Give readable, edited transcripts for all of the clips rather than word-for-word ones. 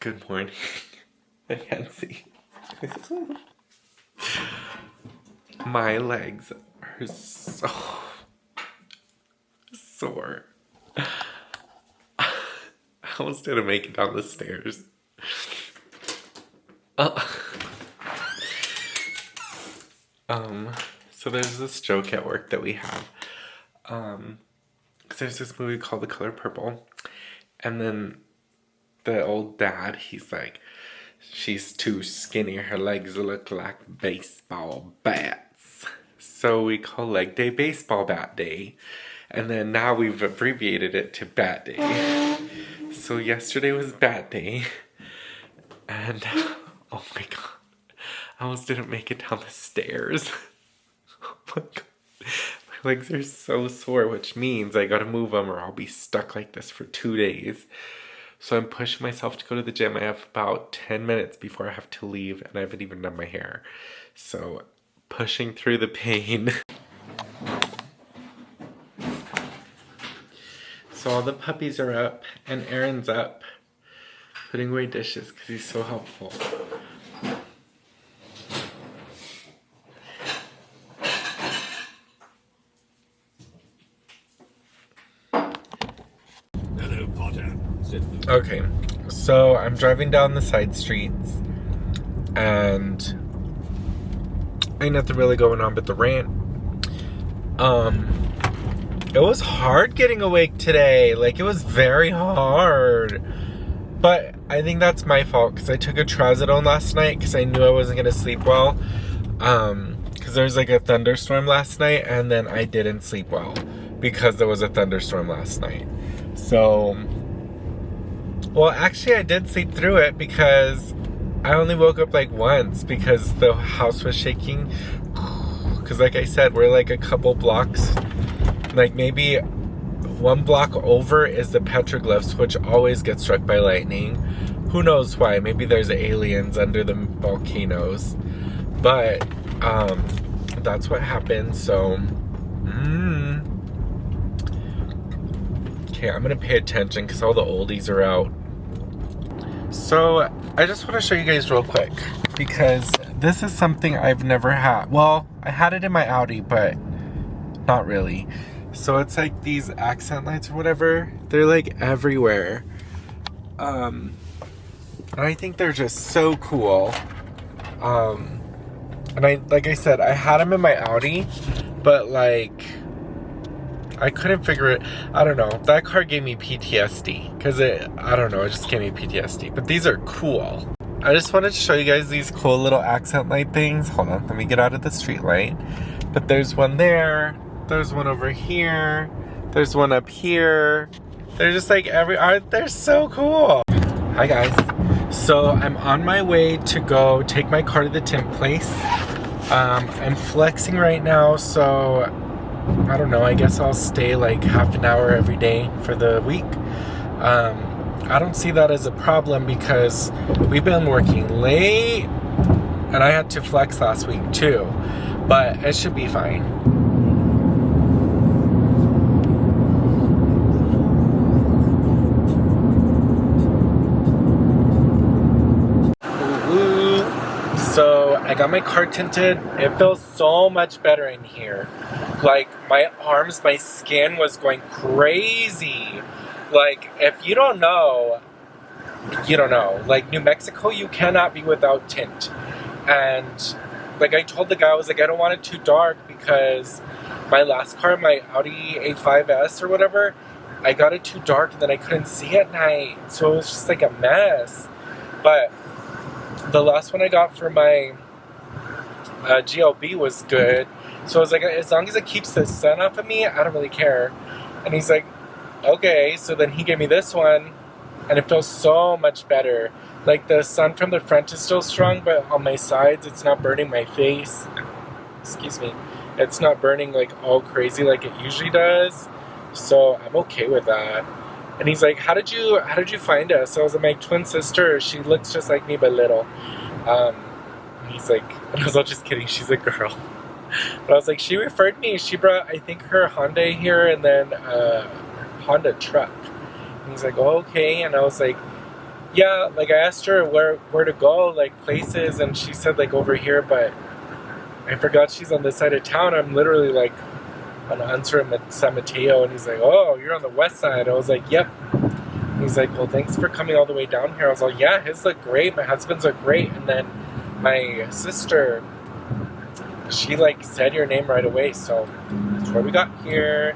Good morning. I can't see. My legs are so sore. I almost didn't make it down the stairs. So there's this joke at work that we have. 'Cause there's this movie called The Color Purple. And then the old dad, he's like, she's too skinny, her legs look like baseball bats. So we call leg day baseball bat day. And then now we've abbreviated it to bat day. So yesterday was bat day. And oh my god, I almost didn't make it down the stairs. Oh my god. My legs are so sore, which means I gotta move them or I'll be stuck like this for 2 days. So I'm pushing myself to go to the gym. I have about 10 minutes before I have to leave, and I haven't even done my hair. So pushing through the pain. So all the puppies are up, and Aaron's up, putting away dishes because he's so helpful. Okay, so I'm driving down the side streets, and ain't nothing really going on but the rant. It was hard getting awake today. Like, it was very hard. But I think that's my fault, because I took a trazodone last night because I knew I wasn't going to sleep well. Because there was like a thunderstorm last night, and then I didn't sleep well because there was a thunderstorm last night. So, well, actually I did sleep through it because I only woke up like once because the house was shaking. Because like I said, we're like a couple blocks, like maybe one block over is the petroglyphs, which always get struck by lightning. Who knows why? Maybe there's aliens under the volcanoes. But that's what happened. So okay, I'm gonna pay attention because all the oldies are out. So I just want to show you guys real quick, because this is something I've never had. Well, I had it in my Audi, but not really. So it's like these accent lights or whatever. They're like everywhere. And I think they're just so cool. And like I said, I had them in my Audi, but like, I couldn't figure it. I don't know. That car gave me PTSD because I don't know. It just gave me PTSD. But these are cool. I just wanted to show you guys these cool little accent light things. Hold on. Let me get out of the street light. But there's one there. There's one over here. There's one up here. They're just like they're so cool. Hi guys. So I'm on my way to go take my car to the tint place. I'm flexing right now, so I don't know, I guess I'll stay like half an hour every day for the week. I don't see that as a problem because we've been working late and I had to flex last week too, but it should be fine. So I got my car tinted. It feels so much better in here. Like my arms, my skin was going crazy. Like if you don't know, you don't know. Like New Mexico, you cannot be without tint. And like I told the guy, I was like, I don't want it too dark because my last car, my Audi A5S or whatever, I got it too dark and then I couldn't see at night. So it was just like a mess. But the last one I got for my GLB was good. So I was like, as long as it keeps the sun off of me, I don't really care. And he's like, okay. So then he gave me this one, and it feels so much better. Like the sun from the front is still strong, but on my sides, it's not burning my face. Excuse me. It's not burning like all crazy like it usually does. So I'm okay with that. And he's like, how did you find us? So I was like, my twin sister, she looks just like me, but little. And he's like, and I was all just kidding, she's a girl. But I was like, she referred me. She brought, I think, her Hyundai here and then Honda truck. And he's like, oh, okay. And I was like, Yeah, like I asked her where to go, like places, and she said like over here, but I forgot she's on this side of town. I'm literally like on Answer in San Mateo, and he's like, "Oh, you're on the west side." I was like, "Yep." He's like, "Well, thanks for coming all the way down here." I was like, "Yeah, his look great. My husband's look great." And then my sister, she like said your name right away. So that's where we got here.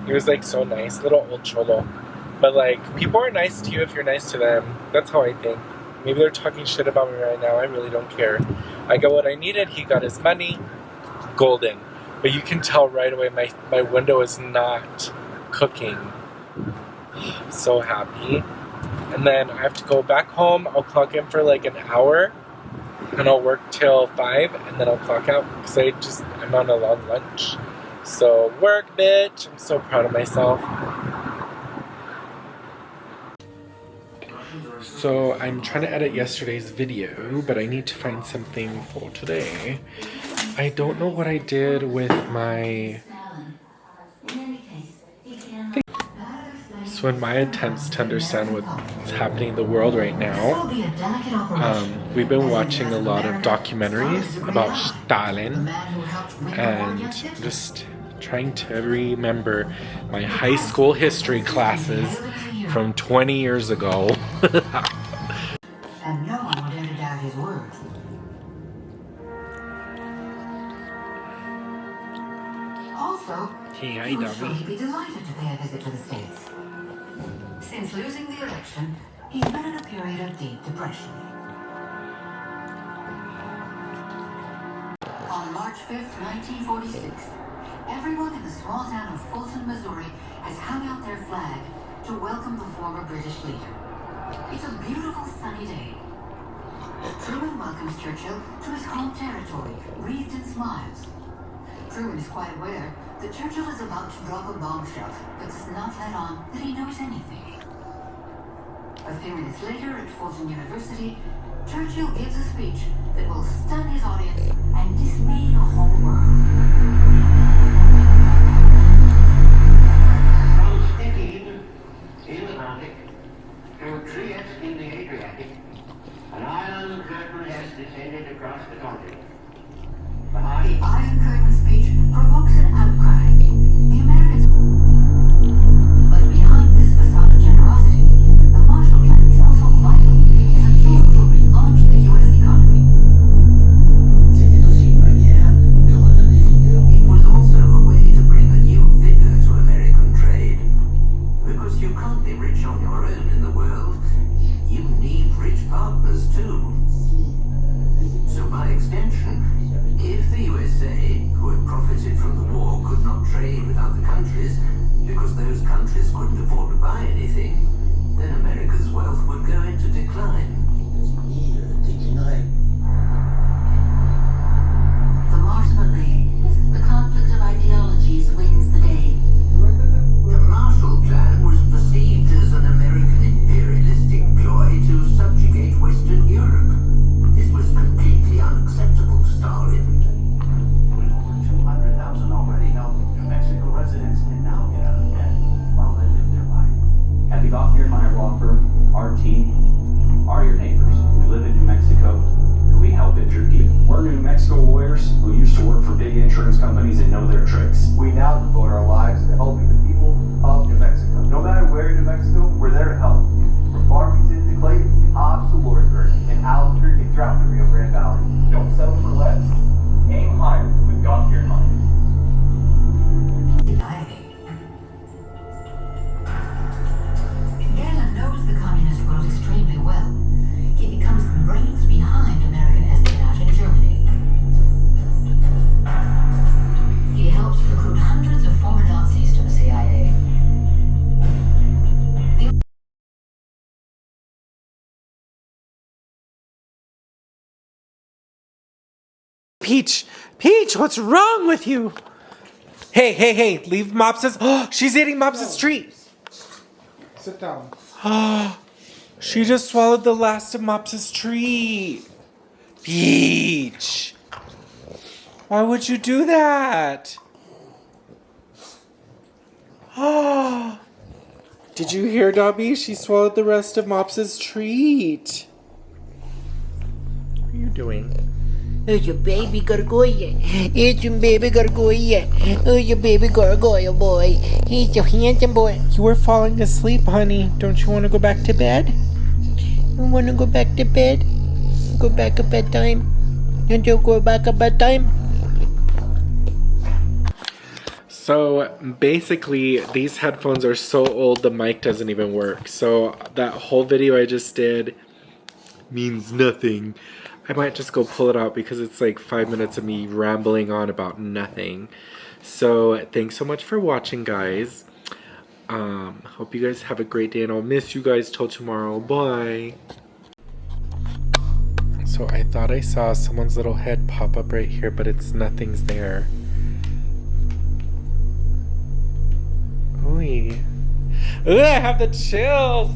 He was like so nice, little old cholo. But like, people are nice to you if you're nice to them. That's how I think. Maybe they're talking shit about me right now. I really don't care. I got what I needed. He got his money. Golden. But you can tell right away my window is not cooking. I'm so happy. And then I have to go back home. I'll clock in for like an hour. And I'll work till 5. And then I'll clock out. Because I'm on a long lunch. So work, bitch. I'm so proud of myself. So I'm trying to edit yesterday's video, but I need to find something for today. I don't know what I did with my... So in my attempts to understand what's happening in the world right now, we've been watching a lot of documentaries about Stalin and just trying to remember my high school history classes from 20 years ago. And no one would ever doubt his word. Also, he would surely be delighted to pay a visit to the States. Since losing the election, he's been in a period of deep depression. On March 5th, 1946, everyone in the small town of Fulton, Missouri has hung out their flag to welcome the former British leader. It's a beautiful sunny day. Truman welcomes Churchill to his home territory, wreathed in smiles. Truman is quite aware that Churchill is about to drop a bombshell, but does not let on that he knows anything. A few minutes later at Fulton University, Churchill gives a speech that will stun his audience and dismay the whole world. From Stettin in the Baltic to Trieste in the Adriatic, an iron curtain has descended across the continent. The Iron Curtain speech provokes an outcry. The Americans... But behind this facade of generosity, the Marshall Plan is also vital as a tool to relaunch the U.S. economy. It was also a way to bring a new vigor to American trade. Because you can't be rich on your own in the world. You need rich partners too. So by extension, if the USA, who had profited from the war, could not trade with other countries because those countries couldn't afford to buy anything, then America's wealth would go into decline. Though ultimately, the conflict of ideologies wins the day. The Marshall Plan was perceived as an American imperialistic ploy to subjugate Western Europe. This was completely unacceptable to Stalin. With over 200,000 already, New Mexico residents can now get out of debt while they live their life. At the Gauthier and Meyer Law Firm, our team are your neighbors. We live in New Mexico, and we help injured people. We're New Mexico lawyers who used to work for big insurance companies and know their tricks. We now devote our lives to helping the people of New Mexico. No matter where in New Mexico, we're there to help. From Farmington to Clayton, Hobbs to Lordsburg, and Albuquerque throughout the Rio Grande Valley. Don't settle for less. Aim higher with Gauthier and Meyer. Galen knows the communist world extremely well. He becomes the brains behind American espionage in Germany. He helps recruit hundreds of former Nazis to the CIA. Peach, what's wrong with you? Hey, leave Mops's... Oh, she's eating Mops's treat. Sit down. She just swallowed the last of Mops's treat. Peach. Why would you do that? Oh. Did you hear, Dobby? She swallowed the rest of Mops's treat. What are you doing? It's your baby gargoyle. It's your baby gargoyle. Oh, your baby gargoyle boy. He's your handsome boy. You were falling asleep, honey. Don't you want to go back to bed? You want to go back to bed? Go back to bedtime? Don't you go back to bedtime? So basically, these headphones are so old the mic doesn't even work. So that whole video I just did means nothing. I might just go pull it out because it's like 5 minutes of me rambling on about nothing. So thanks so much for watching, guys. Hope you guys have a great day, and I'll miss you guys till tomorrow. Bye. So I thought I saw someone's little head pop up right here, but nothing's there. Ooh. Ugh, I have the chills.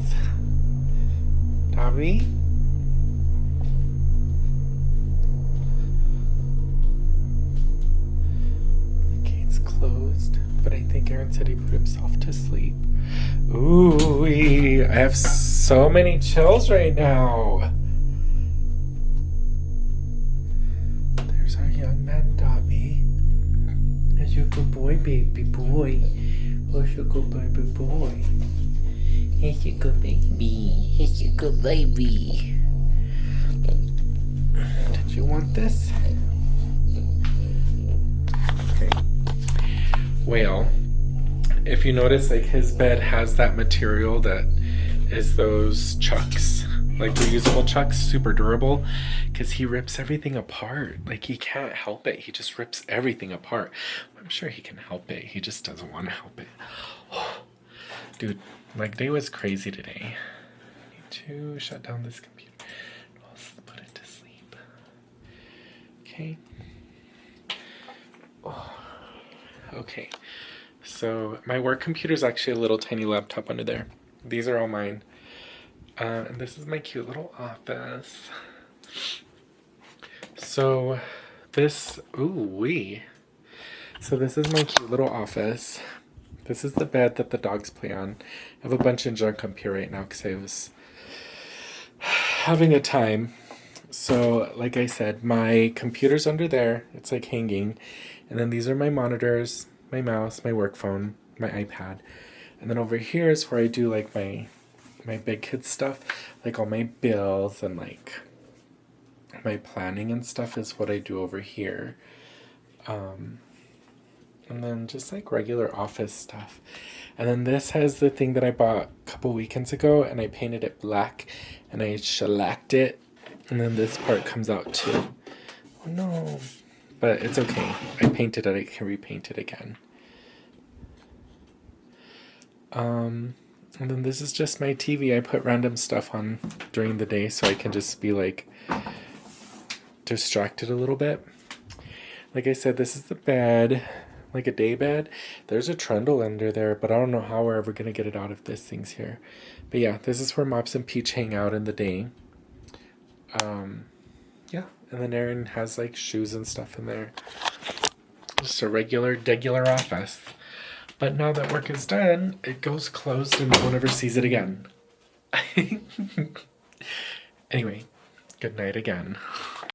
Dobby? The gate's closed, but I think Aaron said he put himself to sleep. Ooh, I have so many chills right now. There's our young man, Dobby. There's your good boy, baby boy. Who's your good baby boy? It's a good baby. It's a good baby. Did you want this? Okay. Well, if you notice, like, his bed has that material that is those chucks, like reusable chucks, super durable, because he rips everything apart. Like, he can't help it. He just rips everything apart. I'm sure he can help it. He just doesn't want to help it. Dude, my day was crazy today. I need to shut down this computer. I'll put it to sleep. Okay. Oh. Okay. So my work computer is actually a little tiny laptop under there. These are all mine. And this is my cute little office. So this, So this is my cute little office. This is the bed that the dogs play on. I have a bunch of junk up here right now because I was having a time. So like I said, my computer's under there. It's like hanging. And then these are my monitors, my mouse, my work phone, my iPad. And then over here is where I do like my big kid stuff, like all my bills and like my planning and stuff is what I do over here. And then just like regular office stuff. And then this has the thing that I bought a couple weekends ago, and I painted it black and I shellacked it. And then this part comes out too. Oh no. But it's okay. I painted it, I can repaint it again. And then this is just my TV. I put random stuff on during the day so I can just be like distracted a little bit. Like I said, this is the bed, like a day bed. There's a trundle under there, but I don't know how we're ever going to get it out if this thing's here. But yeah, this is where Mops and Peach hang out in the day. Yeah, and then Aaron has like shoes and stuff in there. Just a regular office. But now that work is done, it goes closed and no one ever sees it again. Anyway, good night again.